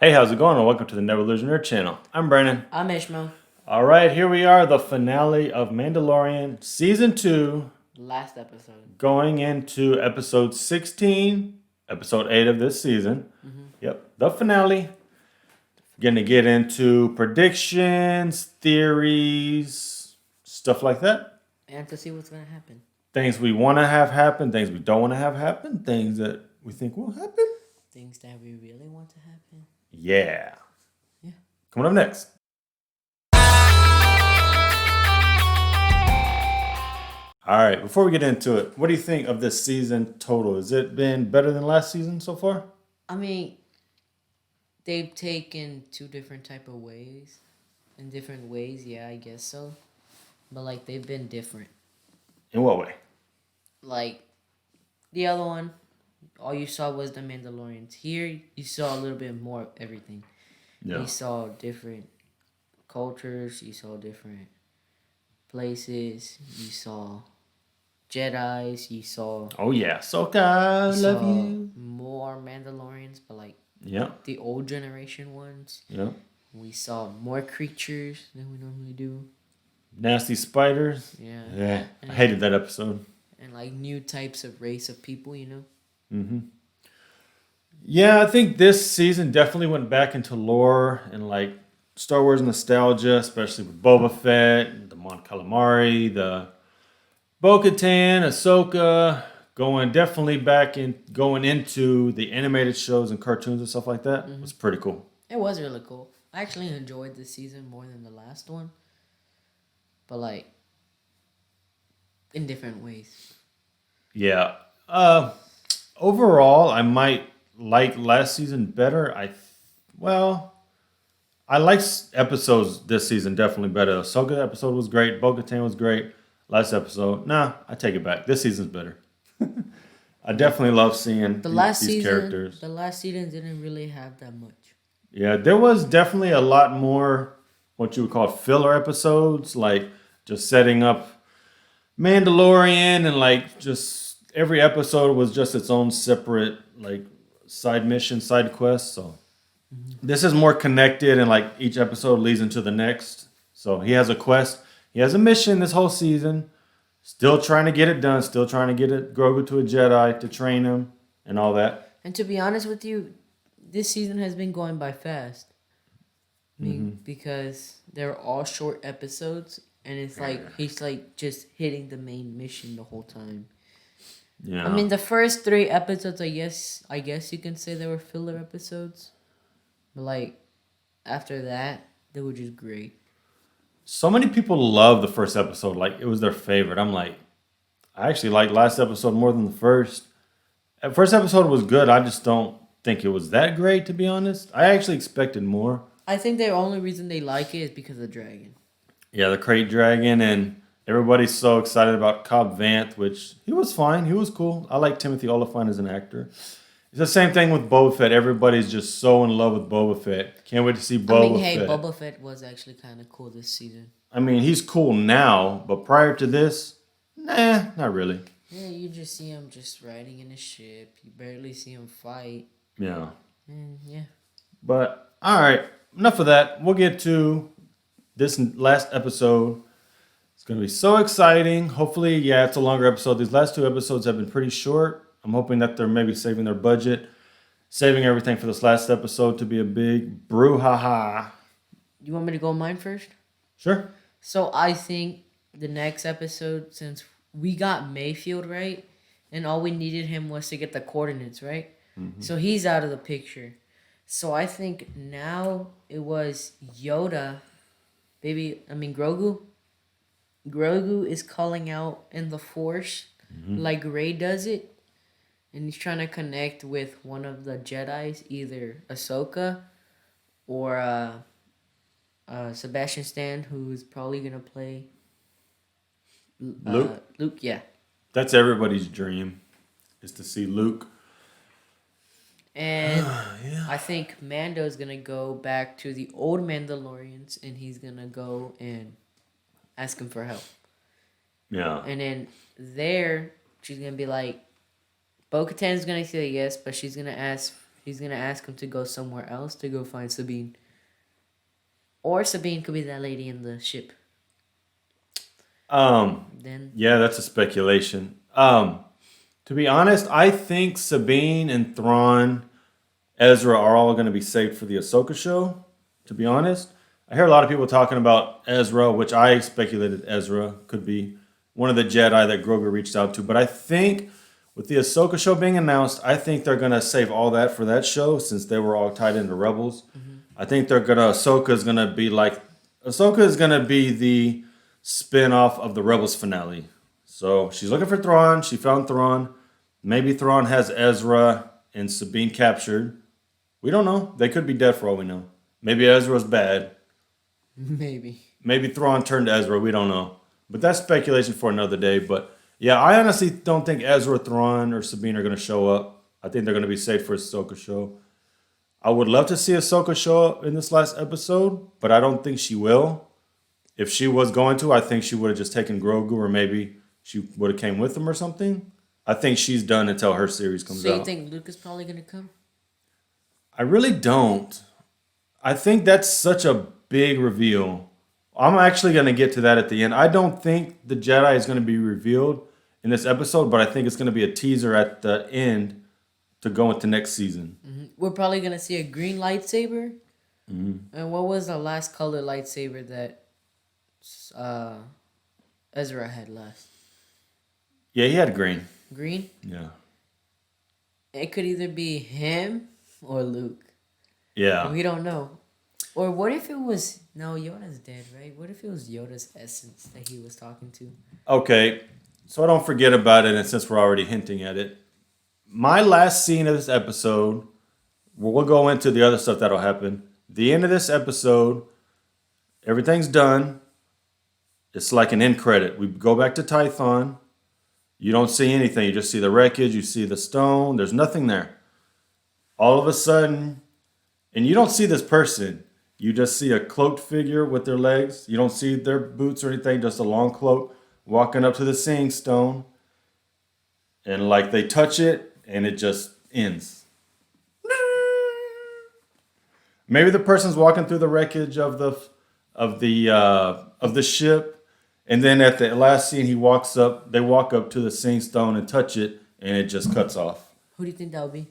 Hey, how's it going? And welcome to the Never Lose Nerd channel. I'm Brandon. I'm Ishmael. All right, here we are, the finale of Mandalorian Season 2, Last episode. going into episode 16, episode 8 of this season. Yep, the finale. Going to get into predictions, theories, stuff like that. And to see what's going to happen. Things we want to have happen, things we don't want to have happen, things that we think will happen. Things that we really want to happen. Yeah. Yeah. Coming up next. All right, before we get into it, what do you think of this season total? Has it been better than last season so far? I mean, they've taken two different type of ways. In different ways, yeah, I guess so. But, like, they've been different. In what way? Like, the other one, all you saw was the Mandalorians. Here, you saw a little bit more of everything. Yeah. You saw different cultures. You saw different places. You saw Jedis. You saw... Oh, yeah. Ahsoka, you love saw you. more Mandalorians, but, like, Yeah. the old generation ones. Yeah. We saw more creatures than we normally do. Nasty spiders. Yeah. Yeah. I hated that episode. And like new types of race of people, you know? Mm-hmm. Yeah, I think this season definitely went back into lore and like Star Wars nostalgia, especially with Boba Fett, the Mon Calamari, the Bo-Katan, Ahsoka, going into the animated shows and cartoons and stuff like that. It was pretty cool. It was really cool. I actually enjoyed this season more than the last one. But like in different ways. Yeah. Overall, I might like last season better. I like episodes this season definitely better. Ahsoka episode was great. Bo-Katan was great. Last episode, I take it back. This season's better. I definitely love seeing these characters. The last season didn't really have that much. Yeah, there was definitely a lot more what you would call filler episodes, like just setting up Mandalorian and like just every episode was just its own separate like side mission, side quest. So this is more connected and like each episode leads into the next. So he has a quest. He has a mission this whole season. Still trying to get it done. Still trying to get Grogu to a Jedi to train him and all that. And to be honest with you, this season has been going by fast. I mean, because they're all short episodes, and it's like he's like just hitting the main mission the whole time. Yeah. I mean, the first 3 episodes, I guess you can say they were filler episodes, but like after that, they were just great. So many people love the first episode. Like, it was their favorite. I'm like, I actually like last episode more than the first. The first episode was good. I just don't think it was that great, to be honest. I actually expected more. I think the only reason they like it is because of the dragon. Yeah, the Crate Dragon, and everybody's so excited about Cobb Vanth, which he was fine. He was cool. I like Timothy Olyphant as an actor. It's the same thing with Boba Fett. Everybody's just so in love with Boba Fett. Can't wait to see Boba Fett. Boba Fett was actually kind of cool this season. I mean, he's cool now, but prior to this, not really. Yeah, you just see him just riding in a ship. You barely see him fight. Yeah. And yeah. But, all right, enough of that. We'll get to this last episode. It's going to be so exciting. Hopefully, yeah, it's a longer episode. These last 2 episodes have been pretty short. I'm hoping that they're maybe saving their budget, saving everything for this last episode to be a big brouhaha. You want me to go mine first? Sure. So I think the next episode, since we got Mayfield, right? And all we needed him was to get the coordinates, right? So he's out of the picture. So I think now it was Yoda, Grogu. Grogu is calling out in the Force like Rey does it. And he's trying to connect with one of the Jedis, either Ahsoka or Sebastian Stan, who's probably going to play Luke? Luke, yeah. That's everybody's dream, is to see Luke. And I think Mando's going to go back to the old Mandalorians, and he's going to go and ask him for help. Yeah. And then there, she's going to be like, Bo-Katan's going to say yes, but she's going to ask he's gonna ask him to go somewhere else to go find Sabine. Or Sabine could be that lady in the ship. Then Yeah, that's a speculation. To be honest, I think Sabine and Thrawn, Ezra are all going to be saved for the Ahsoka show. To be honest, I hear a lot of people talking about Ezra, which I speculated Ezra could be one of the Jedi that Grogu reached out to. But I think with the Ahsoka show being announced, I think they're going to save all that for that show since they were all tied into Rebels. I think Ahsoka is going to be the spin-off of the Rebels finale. So she's looking for Thrawn. She found Thrawn. Maybe Thrawn has Ezra and Sabine captured. We don't know. They could be dead for all we know. Maybe Ezra's bad. Maybe Thrawn turned Ezra. We don't know. But that's speculation for another day. But yeah, I honestly don't think Ezra, Thrawn, or Sabine are going to show up. I think they're going to be safe for Ahsoka show. I would love to see Ahsoka show up in this last episode, but I don't think she will. If she was going to, I think she would have just taken Grogu, or maybe she would have came with him or something. I think she's done until her series comes out. So you think Luke is probably going to come? I really don't. I think that's such a big reveal. I'm actually going to get to that at the end. I don't think the Jedi is going to be revealed in this episode, but I think it's going to be a teaser at the end to go into next season. We're probably going to see a green lightsaber. And what was the last color lightsaber that Ezra had last? Yeah, he had green. Green? Yeah. It could either be him or Luke. Yeah. We don't know. Or what if it was... No, Yoda's dead, right? What if it was Yoda's essence that he was talking to? Okay, so I don't forget about it, and since we're already hinting at it, my last scene of this episode, we'll go into the other stuff that'll happen. The end of this episode, everything's done. It's like an end credit. We go back to Tython. You don't see anything. You just see the wreckage. You see the stone. There's nothing there. All of a sudden, and you don't see this person. You just see a cloaked figure with their legs. You don't see their boots or anything, just a long cloak walking up to the seeing stone. And like they touch it and it just ends. Maybe the person's walking through the wreckage of the ship, and then at the last scene they walk up to the seeing stone and touch it, and it just cuts off. Who do you think that would be?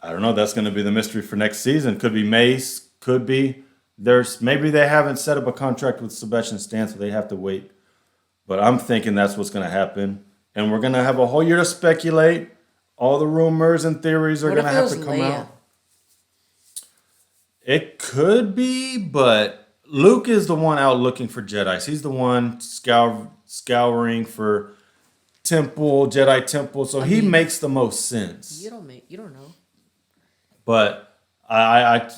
I don't know. That's going to be the mystery for next season. Could be Mace. Could be maybe they haven't set up a contract with Sebastian Stan, so they have to wait. But I'm thinking that's what's going to happen, and we're going to have a whole year to speculate. All the rumors and theories are going to have to come out. It could be, but Luke is the one out looking for Jedi. He's the one scouring for Jedi temple. So he makes the most sense. You don't know. But I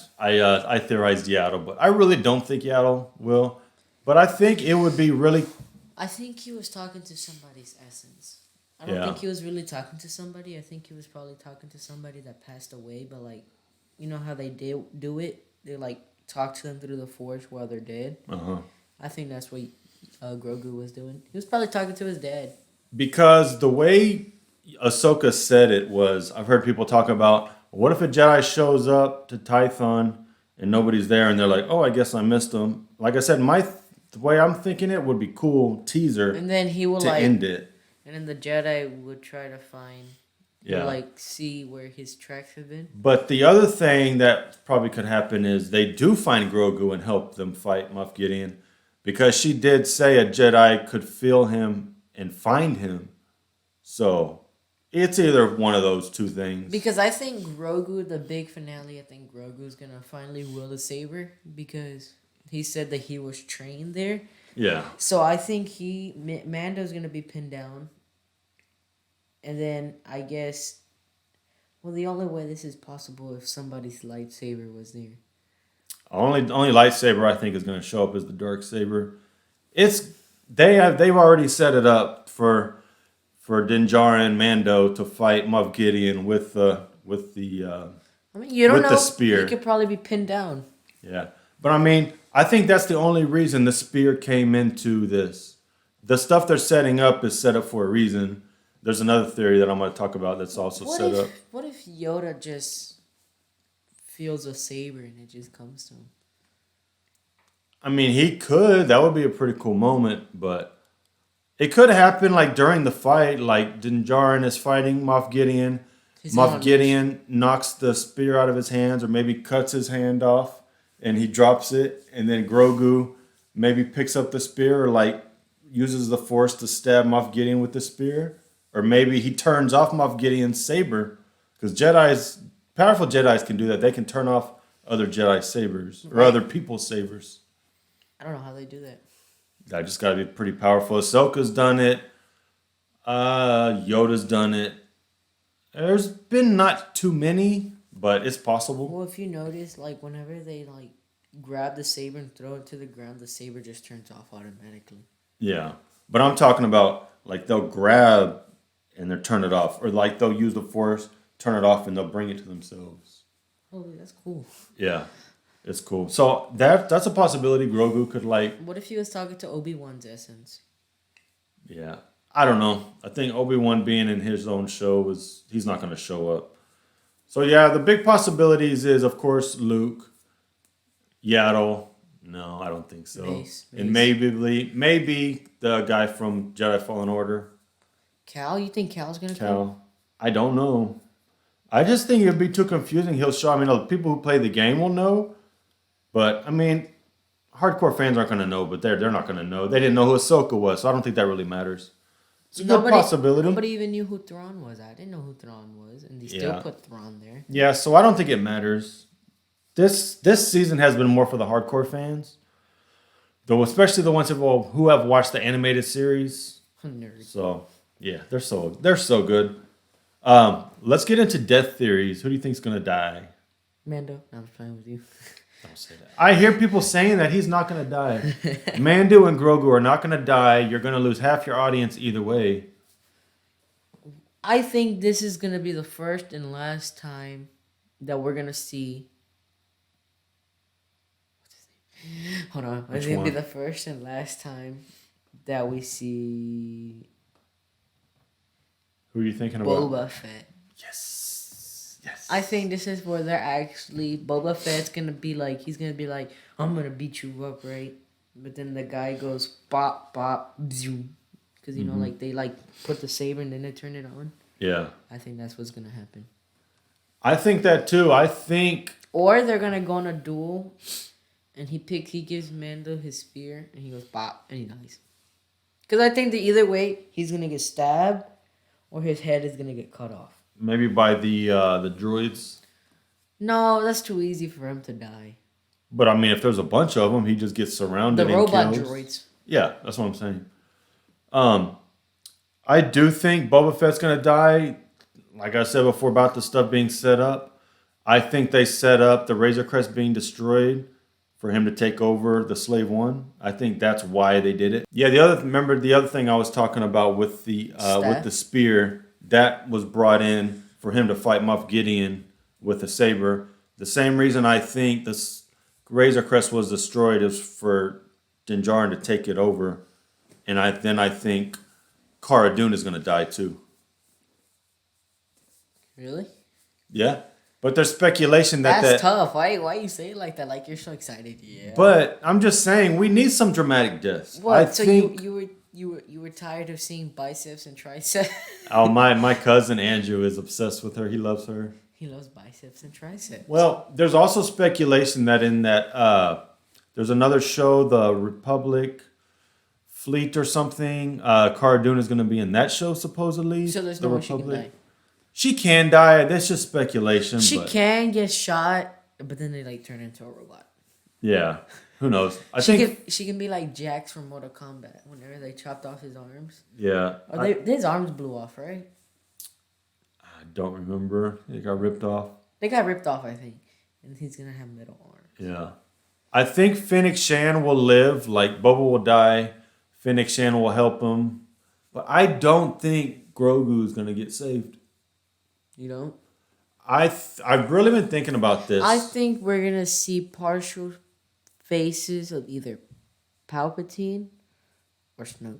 theorized Yaddle, but I really don't think Yaddle will. But I think it would be really. I think he was talking to somebody's essence. I don't think he was really talking to somebody. I think he was probably talking to somebody that passed away, but like, you know how they do it? They like talk to them through the Force while they're dead. I think that's what Grogu was doing. He was probably talking to his dad. Because the way Ahsoka said it was, I've heard people talk about, what if a Jedi shows up to Tython and nobody's there and they're like, oh, I guess I missed them. Like I said, the way I'm thinking it would be cool teaser and then he will end it. And then the Jedi would try to find, see where his tracks have been. But the other thing that probably could happen is they do find Grogu and help them fight Moff Gideon. Because she did say a Jedi could feel him and find him. So it's either one of those two things. Because I think Grogu, the big finale, I think Grogu's going to finally wield a saber. Because he said that he was trained there. Yeah. So I think Mando's going to be pinned down. And then I guess, the only way this is possible if somebody's lightsaber was there. Only lightsaber I think is going to show up is the dark saber. They've already set it up for Din Djarin and Mando to fight Moff Gideon with the you don't know. The spear. He could probably be pinned down. Yeah, but I think that's the only reason the spear came into this. The stuff they're setting up is set up for a reason. There's another theory that I'm going to talk about that's also set up. What if Yoda just feels a saber and it just comes to him. I mean, he could. That would be a pretty cool moment, but it could happen like during the fight. Like Din Djarin is fighting Moff Gideon. Moff Gideon knocks the spear out of his hands, or maybe cuts his hand off, and he drops it. And then Grogu maybe picks up the spear, or like uses the Force to stab Moff Gideon with the spear, or maybe he turns off Moff Gideon's saber, because powerful Jedi's can do that. They can turn off other Jedi sabers or other people's sabers. I don't know how they do that. That just got to be pretty powerful. Ahsoka's done it. Yoda's done it. There's been not too many, but it's possible. Well, if you notice, like whenever they like grab the saber and throw it to the ground, the saber just turns off automatically. Yeah, but I'm talking about like they'll grab and they'll turn it off, or like they'll use the Force, turn it off, and they'll bring it to themselves. Oh, that's cool. Yeah. It's cool. So that's a possibility. Grogu could like. What if he was talking to Obi-Wan's essence? Yeah, I don't know. I think Obi-Wan being in his own show he's not going to show up. So yeah, the big possibilities is of course Luke, Yaddle. No, I don't think so. Mace. And maybe the guy from Jedi Fallen Order. Cal, you think Cal's gonna come? I don't know. I just think it'd be too confusing. He'll show. I mean, the people who play the game will know. But, I mean, hardcore fans aren't going to know, but they're not going to know. They didn't know who Ahsoka was, so I don't think that really matters. It's a good possibility. Nobody even knew who Thrawn was. I didn't know who Thrawn was, and they still put Thrawn there. Yeah, so I don't think it matters. This season has been more for the hardcore fans, though, especially the ones who have watched the animated series. Nerd. So, yeah, they're so good. Let's get into death theories. Who do you think's going to die? Mando. I'm playing with you. Don't say that. I hear people saying that he's not going to die. Mando and Grogu are not going to die. You're going to lose half your audience either way. I think this is going to be the first and last time that we're going to see. Hold on. It's going to be the first and last time that we see. Who are you thinking about? Boba Fett. Yes. I think this is where they're actually Boba Fett's gonna be like, he's gonna be like, I'm gonna beat you up, right? But then the guy goes bop bop zoom, because you know like they like put the saber and then they turn it on. Yeah. I think that's what's gonna happen. I think that too. Or they're gonna go on a duel, and he gives Mando his spear and he goes bop and he dies. Because I think that either way he's gonna get stabbed, or his head is gonna get cut off. Maybe by the droids. No, that's too easy for him to die. But I mean, if there's a bunch of them, he just gets surrounded. The robot droids. Yeah, that's what I'm saying. I do think Boba Fett's gonna die. Like I said before about the stuff being set up, I think they set up the Razor Crest being destroyed for him to take over the Slave One. I think that's why they did it. Yeah, remember the other thing I was talking about with the spear. That was brought in for him to fight Moff Gideon with a saber. The same reason I think this Razor Crest was destroyed is for Din Djarin to take it over. And I think Cara Dune is going to die too. Really? Yeah. But there's speculation that's tough. Why you say it like that? Like you're so excited. Yeah. But I'm just saying we need some dramatic deaths. What? You were tired of seeing biceps and triceps? Oh, my cousin Andrew is obsessed with her. He loves her. He loves biceps and triceps. Well, there's also speculation that in that there's another show, the Republic Fleet or something. Cara Dune is going to be in that show supposedly. So there's no way she can die. She can die. That's just speculation. She can get shot, but then they like turn into a robot. Yeah. Who knows? She can be like Jax from Mortal Kombat whenever they chopped off his arms. Yeah. His arms blew off, right? I don't remember. They got ripped off. They got ripped off, I think. And he's going to have metal arms. Yeah. I think Fennec Shan will live. Like, Boba will die. Fennec Shan will help him. But I don't think Grogu is going to get saved. You don't? I've really been thinking about this. I think we're going to see partial faces of either Palpatine or Snoke.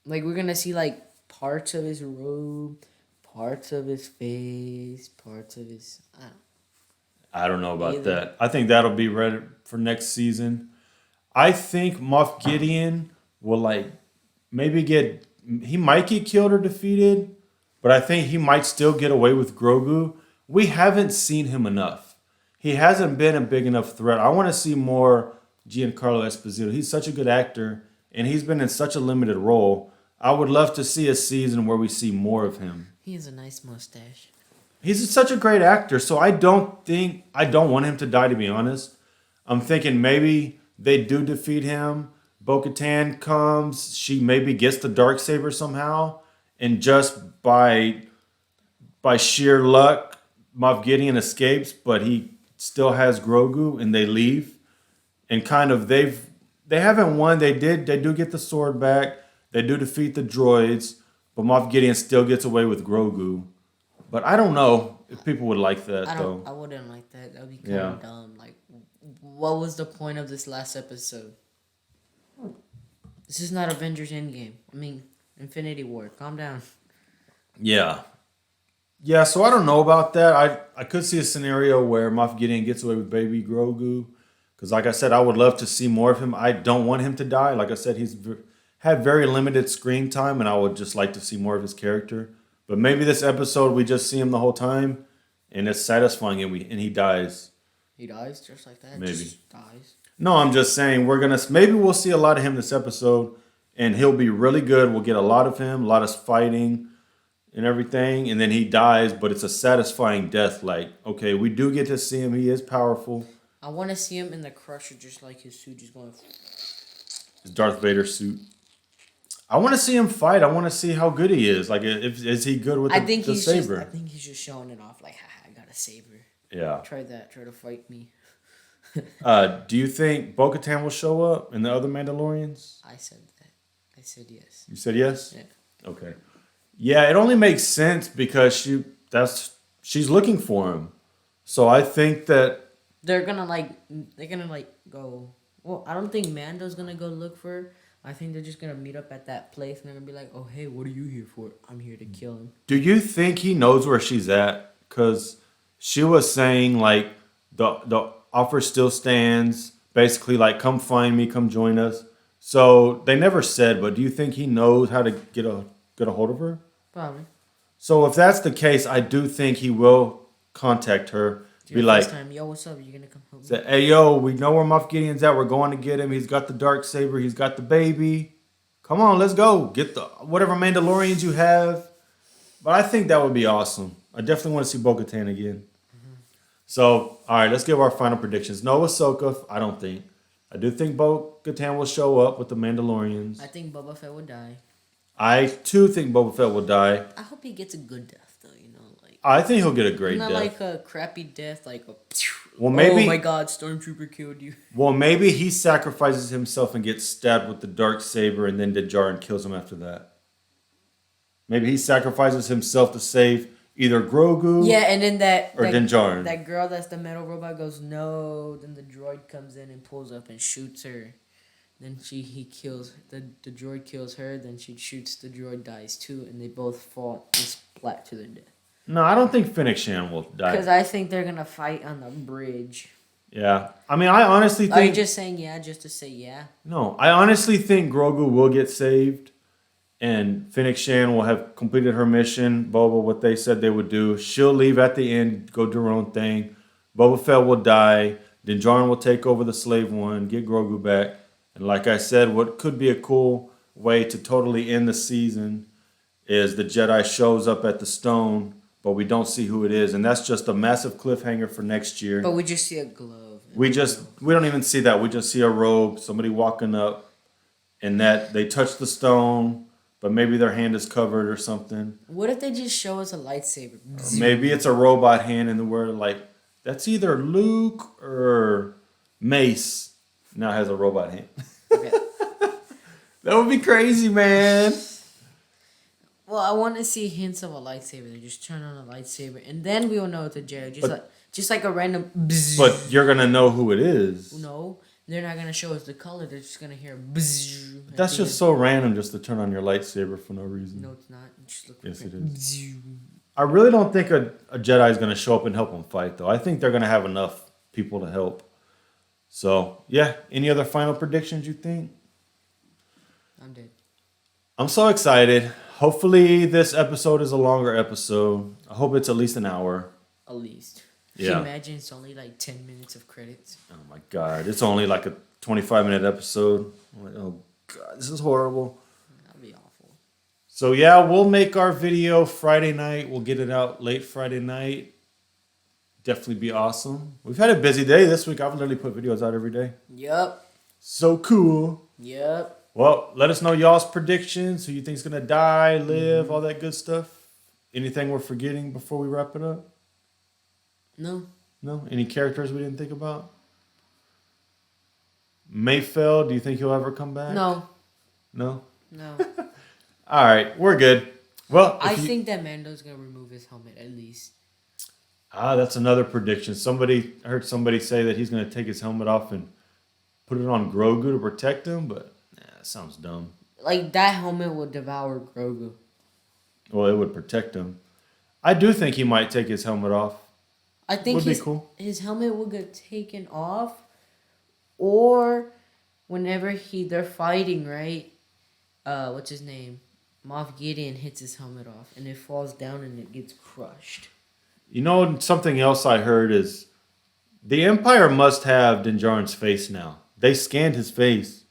Like, we're going to see, like, parts of his robe, parts of his face, parts of his... I don't know about Either. that. I think that'll be ready for next season. I think Moff Gideon will maybe he might get killed or defeated, but I think he might still get away with Grogu. We haven't seen him enough. He hasn't been a big enough threat. I want to see more Giancarlo Esposito. He's such a good actor, and he's been in such a limited role. I would love to see a season where we see more of him. He has a nice mustache. He's such a great actor, so I don't want him to die, to be honest. I'm thinking maybe they do defeat him. Bo-Katan comes, she maybe gets the Darksaber somehow, and just by sheer luck, Moff Gideon escapes, but he still has Grogu, and they leave. And kind of they haven't won. They do get the sword back. They do defeat the droids, but Moff Gideon still gets away with Grogu. But I don't know if people would like that, though. I wouldn't like that. That would be kind of dumb. Like, what was the point of this last episode? This is not Avengers Endgame. I mean, Infinity War. Calm down. Yeah. Yeah, so I don't know about that. I could see a scenario where Moff Gideon gets away with baby Grogu. Because like I said, I would love to see more of him. I don't want him to die. Like I said, he's had very limited screen time, and I would just like to see more of his character. But maybe this episode, we just see him the whole time, and it's satisfying, and he dies. He dies just like that? Maybe. Just dies? No, I'm just saying maybe we'll see a lot of him this episode, and he'll be really good. We'll get a lot of him, a lot of fighting and everything, and then he dies, but it's a satisfying death. Like, okay, we do get to see him. He is powerful. I want to see him in the Crusher, just like his suit just going... His Darth Vader suit. I want to see him fight. I want to see how good he is. Like, is he good with the saber? I think he's just showing it off. Like, haha, I got a saber. Yeah. Try that. Try to fight me. Do you think Bo-Katan will show up in the other Mandalorians? I said that. I said yes. You said yes? Yeah. Okay. Yeah, it only makes sense because she's looking for him. So I think that they're gonna go. Well, I don't think Mando's gonna go look for her. I think they're just gonna meet up at that place and they're gonna be like, "Oh, hey, what are you here for? I'm here to kill him." Do you think he knows where she's at? Because she was saying like the offer still stands. Basically, like, come find me, come join us. So they never said, but do you think he knows how to get a hold of her? Probably. So if that's the case, I do think he will contact her. Be like, yo, what's up? You gonna come help me? Say, hey, yo, we know where Moff Gideon's at. We're going to get him. He's got the Darksaber. He's got the baby. Come on, let's go. Get the whatever Mandalorians you have. But I think that would be awesome. I definitely want to see Bo-Katan again. Mm-hmm. So, all right, let's give our final predictions. No Ahsoka, I don't think. I do think Bo-Katan will show up with the Mandalorians. I think Boba Fett will die. I, too, think Boba Fett will die. I hope he gets a good death, though, you know. Like, I think he'll get a great not death. like a crappy death, like a... Well, maybe, oh my God, Stormtrooper killed you. Well, maybe he sacrifices himself and gets stabbed with the Darksaber, and then Djarin kills him after that. Maybe he sacrifices himself to save either Grogu and then or Djarin. That girl that's the metal robot goes, no. Then the droid comes in and pulls up and shoots her. Then he kills, the droid kills her, then she shoots, the droid dies too, and they both fall and splat to their death. No, I don't think Fennec Shan will die. Because I think they're going to fight on the bridge. Yeah. I mean, I honestly think... Are you just saying yeah just to say yeah? No, I honestly think Grogu will get saved, and Fennec Shan will have completed her mission. Boba, what they said they would do. She'll leave at the end, go do her own thing. Boba Fett will die. Then Djarin will take over the Slave One, get Grogu back. And like I said, what could be a cool way to totally end the season is the Jedi shows up at the stone, but we don't see who it is. And that's just a massive cliffhanger for next year. But we just see a glove. We don't even see that. We just see a robe, somebody walking up, and that they touch the stone, but maybe their hand is covered or something. What if they just show us a lightsaber? Or maybe it's a robot hand and we're like, that's either Luke or Mace. Now has a robot hand. Okay. That would be crazy, man. Well, I want to see hints of a lightsaber. They just turn on a lightsaber, and then we will know it's a Jedi. Just like a random. Bzz. But you're gonna know who it is. No, they're not gonna show us the color. They're just gonna hear. Bzz That's just so random, just to turn on your lightsaber for no reason. No, it's not. Just look. Yes, it is. I really don't think a Jedi is going to show up and help him fight, though. I think they're going to have enough people to help. So, yeah. Any other final predictions you think? I'm dead. I'm so excited. Hopefully this episode is a longer episode. I hope it's at least an hour. At least. Yeah. Can you imagine it's only like 10 minutes of credits? Oh my God. It's only like a 25-minute episode. I'm like, oh God, this is horrible. That'd be awful. So yeah, we'll make our video Friday night. We'll get it out late Friday night. Definitely be awesome. We've had a busy day this week. I've literally put videos out every day. Yup. So cool. Yup. Well, let us know y'all's predictions. Who you think's gonna die, live, all that good stuff. Anything we're forgetting before we wrap it up? No. No? Any characters we didn't think about? Mayfeld, do you think he'll ever come back? No. No? No. All right, we're good. Well, I think that Mando's going to remove his helmet at least. That's another prediction. I heard somebody say that he's going to take his helmet off and put it on Grogu to protect him, but that sounds dumb. Like, that helmet will devour Grogu. Well, it would protect him. I do think he might take his helmet off. I think Would be cool. His helmet will get taken off, or whenever they're fighting, right? What's his name? Moff Gideon hits his helmet off, and it falls down and it gets crushed. You know, something else I heard is the Empire must have Din Djarin's face now. They scanned his face,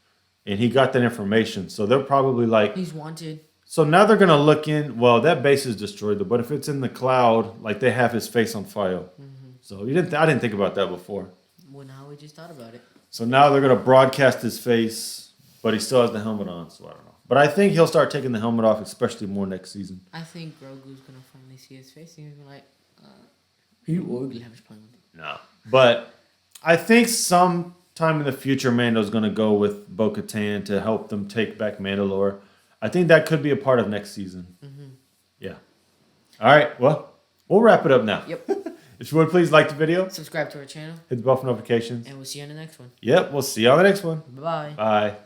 and he got that information. So they're probably like... He's wanted. So now they're going to look in... Well, that base is destroyed, but if it's in the cloud, like they have his face on file. Mm-hmm. So I didn't think about that before. Well, now we just thought about it. So now they're going to broadcast his face, but he still has the helmet on, so I don't know. But I think he'll start taking the helmet off, especially more next season. I think Grogu's going to finally see his face, and he's going to be like, you ugly, have his plan with it. No. But I think sometime in the future, Mando's going to go with Bo-Katan to help them take back Mandalore. I think that could be a part of next season. Mm-hmm. Yeah. All right. Well, we'll wrap it up now. Yep. If you would, please like the video. Subscribe to our channel. Hit the bell for notifications. And we'll see you on the next one. Yep. We'll see you on the next one. Bye. Bye.